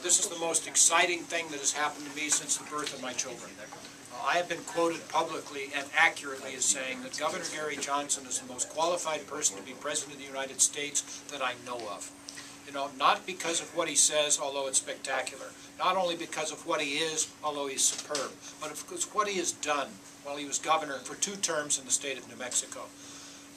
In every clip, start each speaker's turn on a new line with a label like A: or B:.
A: this is the most exciting thing that has happened to me since the birth of my children. I have been quoted publicly and accurately as saying that Governor Gary Johnson is the most qualified person to be President of the United States that I know of. You know, not because of what he says, although it's spectacular. Not only because of what he is, although he's superb, but because of what he has done while he was governor for 2 terms in the state of New Mexico.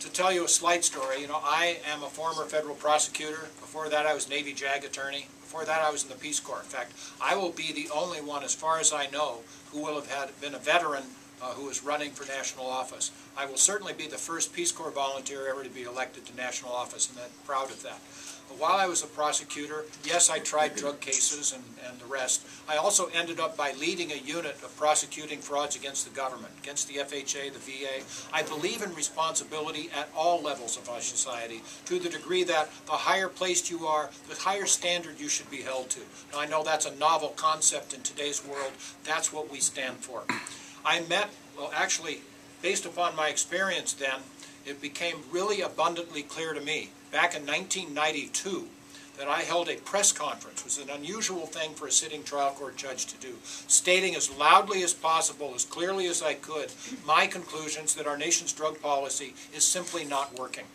A: To tell you a slight story, you know, I am a former federal prosecutor. Before that, I was Navy JAG attorney. Before that, I was in the Peace Corps. In fact, I will be the only one, as far as I know, who will have been a veteran who is running for national office. I will certainly be the first Peace Corps volunteer ever to be elected to national office, and I'm proud of that. But while I was a prosecutor, yes, I tried drug cases and the rest. I also ended up by leading a unit of prosecuting frauds against the government, against the FHA, the VA. I believe in responsibility at all levels of our society, to the degree that the higher placed you are, the higher standard you should be held to. Now, I know that's a novel concept in today's world. That's what we stand for. I met, well, actually, based upon my experience then, it became really abundantly clear to me back in 1992 that I held a press conference. It was an unusual thing for a sitting trial court judge to do, stating as loudly as possible, as clearly as I could, my conclusions that our nation's drug policy is simply not working.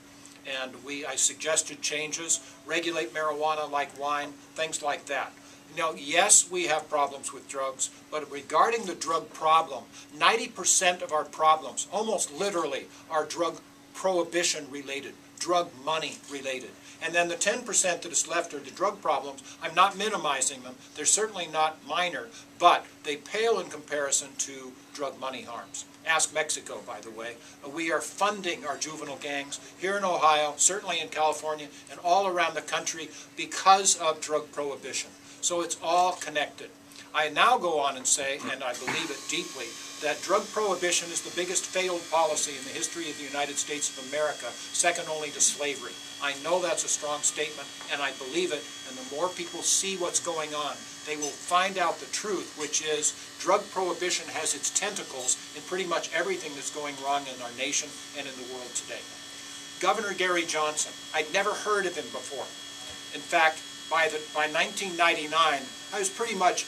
A: And I suggested changes, regulate marijuana like wine, things like that. Now, yes, we have problems with drugs, but regarding the drug problem, 90% of our problems, almost literally, are drug prohibition related, drug money related. And then the 10% that is left are the drug problems. I'm not minimizing them. They're certainly not minor, but they pale in comparison to drug money harms. Ask Mexico, by the way. We are funding our juvenile gangs here in Ohio, certainly in California, and all around the country because of drug prohibition. So it's all connected. I now go on and say, and I believe it deeply, that drug prohibition is the biggest failed policy in the history of the United States of America, second only to slavery. I know that's a strong statement, and I believe it, and the more people see what's going on, they will find out the truth, which is drug prohibition has its tentacles in pretty much everything that's going wrong in our nation and in the world today. Governor Gary Johnson, I'd never heard of him before. In fact, by 1999, I was pretty much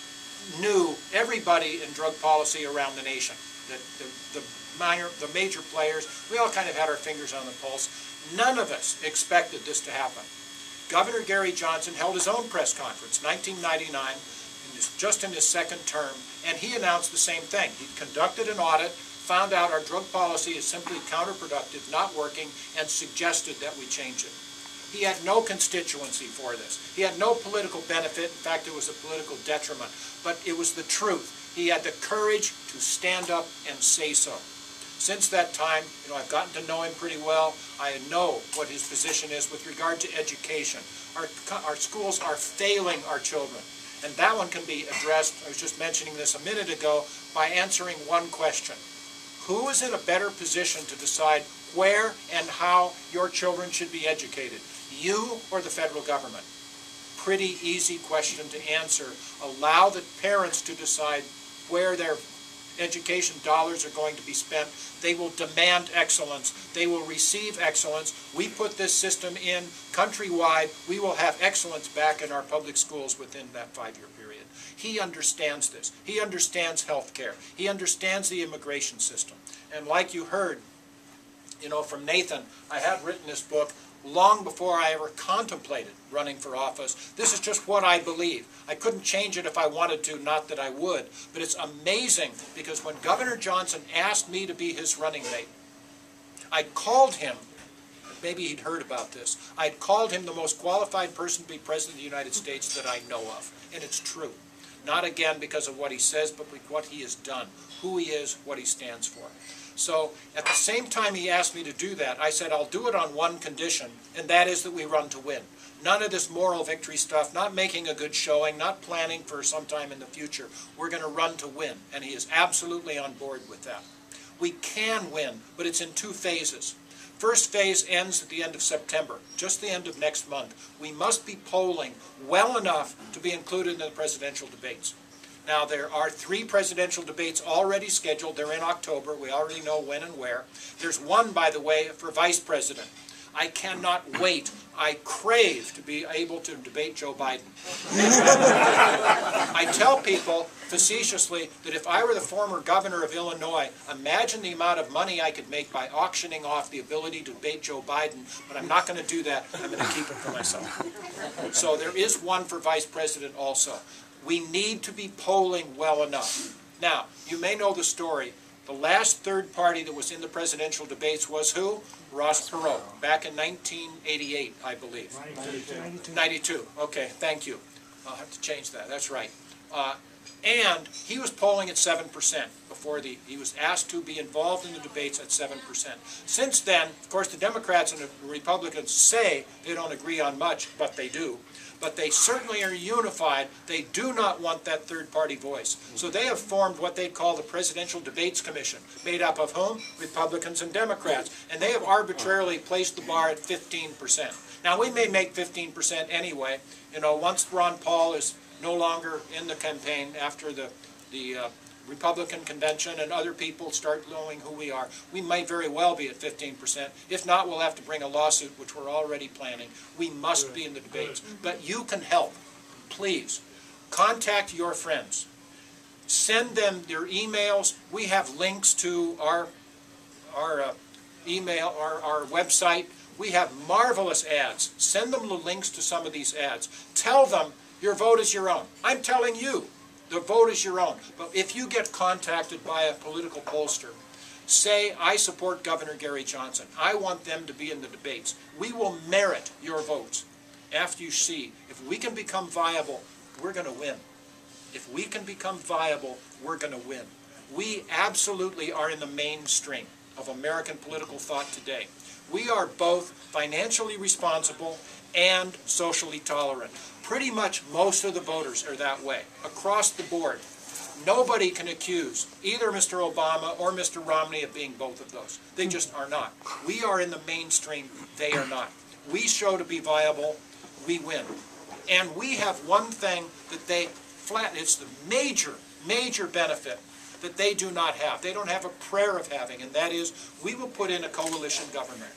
A: knew everybody in drug policy around the nation. The major players, we all kind of had our fingers on the pulse. None of us expected this to happen. Governor Gary Johnson held his own press conference, 1999, just in his second term, and he announced the same thing. He conducted an audit, found out our drug policy is simply counterproductive, not working, and suggested that we change it. He had no constituency for this. He had no political benefit. In fact, it was a political detriment. But it was the truth. He had the courage to stand up and say so. Since that time, you know, I've gotten to know him pretty well. I know what his position is with regard to education. Our schools are failing our children. And that one can be addressed, I was just mentioning this a minute ago, by answering one question. Who is in a better position to decide where and how your children should be educated? You or the federal government? Pretty easy question to answer. Allow the parents to decide where their education dollars are going to be spent. They will demand excellence. They will receive excellence. We put this system in countrywide. We will have excellence back in our public schools within that 5-year period. He understands this. He understands health care. He understands the immigration system. And like you heard, you know, from Nathan, I had written this book long before I ever contemplated running for office. This is just what I believe. I couldn't change it if I wanted to, not that I would. But it's amazing because when Governor Johnson asked me to be his running mate, I called him, maybe he'd heard about this, I'd called him the most qualified person to be President of the United States that I know of. And it's true. Not again because of what he says, but what he has done, who he is, what he stands for. So at the same time he asked me to do that, I said, I'll do it on one condition, and that is that we run to win. None of this moral victory stuff, not making a good showing, not planning for some time in the future. We're going to run to win, and he is absolutely on board with that. We can win, but it's in 2 phases. First phase ends at the end of September, just the end of next month. We must be polling well enough to be included in the presidential debates. Now, there are 3 presidential debates already scheduled. They're in October. We already know when and where. There's one, by the way, for vice president. I cannot wait. I crave to be able to debate Joe Biden. I tell people facetiously that if I were the former governor of Illinois, imagine the amount of money I could make by auctioning off the ability to debate Joe Biden, but I'm not going to do that. I'm going to keep it for myself. So there is one for vice president also. We need to be polling well enough. Now, you may know the story. The last third party that was in the presidential debates was who? Ross Perot, back in 1988, I believe. 92. Okay, thank you. I'll have to change that. That's right. And he was polling at 7% before he was asked to be involved in the debates at 7%. Since then, of course, the Democrats and the Republicans say they don't agree on much, but they do. But they certainly are unified. They do not want that third-party voice. So they have formed what they call the Presidential Debates Commission, made up of whom? Republicans and Democrats. And they have arbitrarily placed the bar at 15%. Now, we may make 15% anyway. You know, once Ron Paul is no longer in the campaign after the Republican convention and other people start knowing who we are, we might very well be at 15%. If not, we'll have to bring a lawsuit, which we're already planning. We must be in the debates. But you can help. Please, contact your friends. Send them their emails. We have links to our email, our website. We have marvelous ads. Send them the links to some of these ads. Tell them your vote is your own. I'm telling you. The vote is your own. But if you get contacted by a political pollster, say, I support Governor Gary Johnson. I want them to be in the debates. We will merit your votes. After you see, if we can become viable, we're going to win. If we can become viable, we're going to win. We absolutely are in the mainstream of American political thought today. We are both financially responsible and socially tolerant. Pretty much most of the voters are that way, across the board. Nobody can accuse either Mr. Obama or Mr. Romney of being both of those. They just are not. We are in the mainstream, they are not. We show to be viable, we win. And we have one thing that they it's the major benefit that they do not have. They don't have a prayer of having, and that is we will put in a coalition government.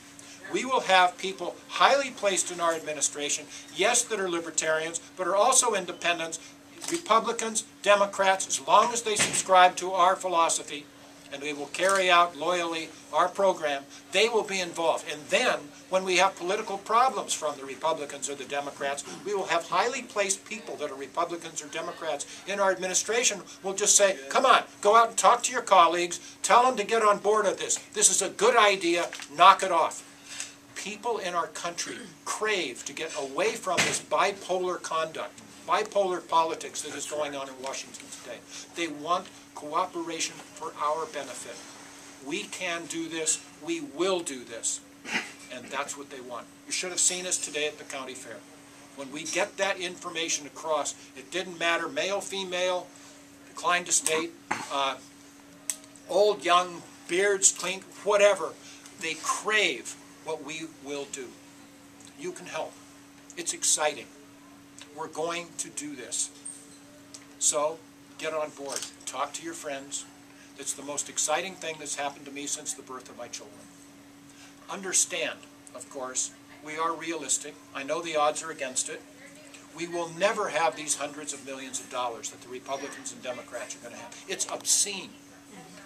A: We will have people highly placed in our administration, yes, that are libertarians, but are also independents, Republicans, Democrats, as long as they subscribe to our philosophy, and they will carry out loyally our program, they will be involved. And then, when we have political problems from the Republicans or the Democrats, we will have highly placed people that are Republicans or Democrats in our administration. We'll just say, come on, go out and talk to your colleagues, tell them to get on board with this. This is a good idea, knock it off. People in our country crave to get away from this bipolar conduct, bipolar politics that is going on in Washington today. They want cooperation for our benefit. We can do this. We will do this. And that's what they want. You should have seen us today at the county fair. When we get that information across, it didn't matter, male, female, declined to state, old, young, beards, clean, whatever. They crave what we will do. You can help. It's exciting. We're going to do this. So, get on board. Talk to your friends. It's the most exciting thing that's happened to me since the birth of my children. Understand, of course, we are realistic. I know the odds are against it. We will never have these hundreds of millions of dollars that the Republicans and Democrats are going to have. It's obscene.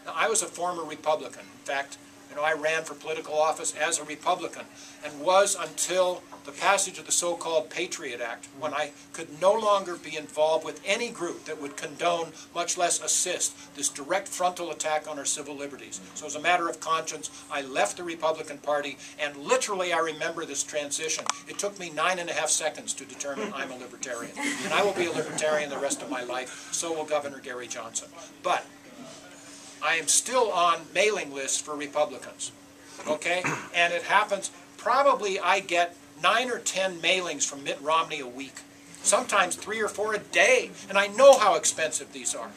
A: Now, I was a former Republican. In fact, I ran for political office as a Republican and was until the passage of the so-called Patriot Act, when I could no longer be involved with any group that would condone, much less assist, this direct frontal attack on our civil liberties. So as a matter of conscience, I left the Republican Party, and literally I remember this transition. It took me 9.5 seconds to determine I'm a libertarian. And I will be a libertarian the rest of my life. So will Governor Gary Johnson. But I am still on mailing lists for Republicans, okay? And it happens, probably I get 9 or 10 mailings from Mitt Romney a week, sometimes 3 or 4 a day, and I know how expensive these are.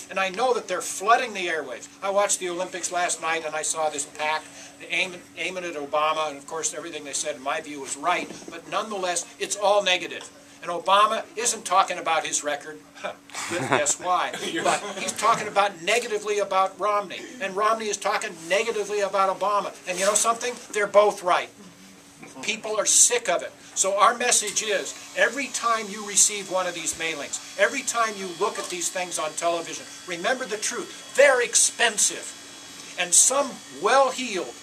A: And I know that they're flooding the airwaves. I watched the Olympics last night, and I saw this pack aiming at Obama, and of course everything they said in my view was right, but nonetheless, it's all negative. And Obama isn't talking about his record, guess why, but he's talking about negatively about Romney. And Romney is talking negatively about Obama. And you know something? They're both right. People are sick of it. So our message is, every time you receive one of these mailings, every time you look at these things on television, remember the truth. They're expensive. And some well-heeled,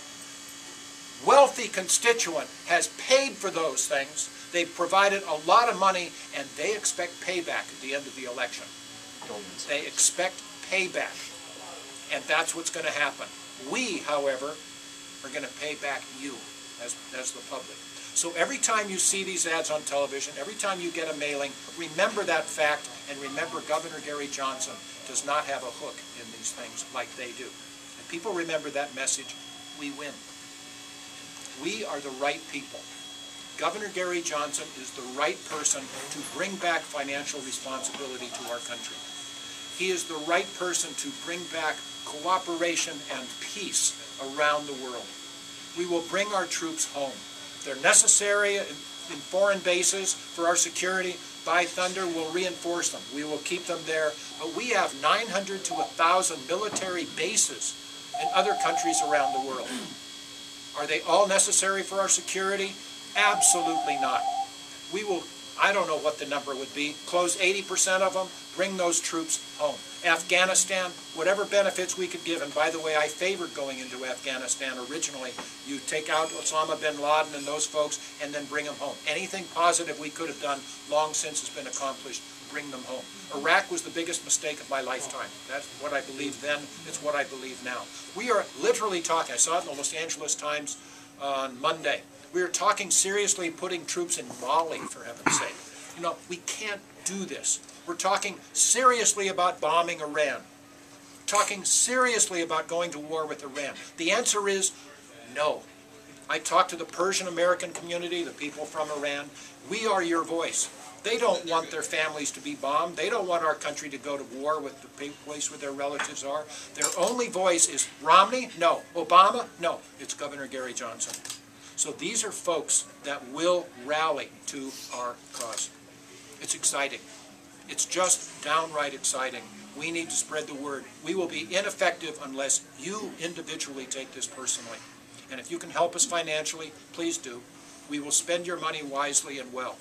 A: wealthy constituent has paid for those things. They've provided a lot of money, and they expect payback at the end of the election. They expect payback. And that's what's going to happen. We, however, are going to pay back you as the public. So every time you see these ads on television, every time you get a mailing, remember that fact, and remember Governor Gary Johnson does not have a hook in these things like they do. If people remember that message, we win. We are the right people. Governor Gary Johnson is the right person to bring back financial responsibility to our country. He is the right person to bring back cooperation and peace around the world. We will bring our troops home. They're necessary in foreign bases for our security. By thunder, we'll reinforce them. We will keep them there. But we have 900 to 1,000 military bases in other countries around the world. Are they all necessary for our security? Absolutely not. We will, I don't know what the number would be, close 80% of them, bring those troops home. Afghanistan, whatever benefits we could give, and by the way, I favored going into Afghanistan originally. You take out Osama bin Laden and those folks, and then bring them home. Anything positive we could have done long since has been accomplished, bring them home. Iraq was the biggest mistake of my lifetime. That's what I believed then, it's what I believe now. We are literally talking, I saw it in the Los Angeles Times on Monday, we are talking seriously putting troops in Mali, for heaven's sake. You know, we can't do this. We're talking seriously about bombing Iran. Talking seriously about going to war with Iran. The answer is no. I talked to the Persian American community, the people from Iran. We are your voice. They don't want their families to be bombed. They don't want our country to go to war with the place where their relatives are. Their only voice is Romney? No. Obama? No. It's Governor Gary Johnson. So these are folks that will rally to our cause. It's exciting. It's just downright exciting. We need to spread the word. We will be ineffective unless you individually take this personally. And if you can help us financially, please do. We will spend your money wisely and well.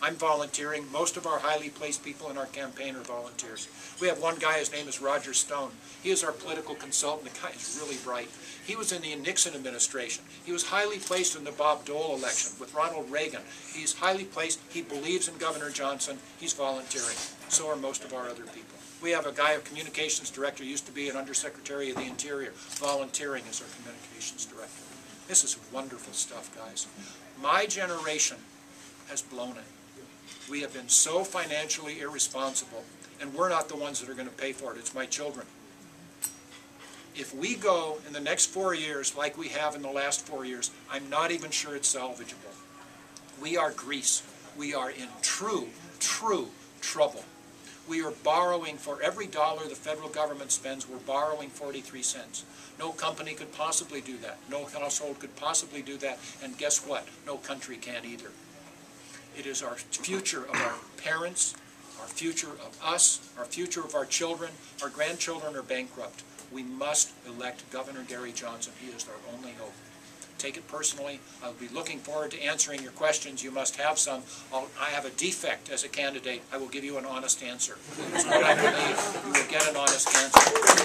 A: I'm volunteering. Most of our highly placed people in our campaign are volunteers. We have one guy, his name is Roger Stone. He is our political consultant. The guy is really bright. He was in the Nixon administration. He was highly placed in the Bob Dole election with Ronald Reagan. He's highly placed. He believes in Governor Johnson. He's volunteering. So are most of our other people. We have a guy, a communications director, used to be an undersecretary of the Interior, volunteering as our communications director. This is wonderful stuff, guys. My generation has blown it. We have been so financially irresponsible, and we're not the ones that are going to pay for it. It's my children. If we go in the next 4 years like we have in the last 4 years, I'm not even sure it's salvageable. We are Greece. We are in true trouble. We are borrowing for every dollar the federal government spends, we're borrowing 43 cents. No company could possibly do that. No household could possibly do that. And guess what? No country can either. It is our future of our parents, our future of us, our future of our children. Our grandchildren are bankrupt. We must elect Governor Gary Johnson. He is our only hope. Take it personally. I'll be looking forward to answering your questions. You must have some. I have a defect as a candidate. I will give you an honest answer. That's what I believe. You will get an honest answer.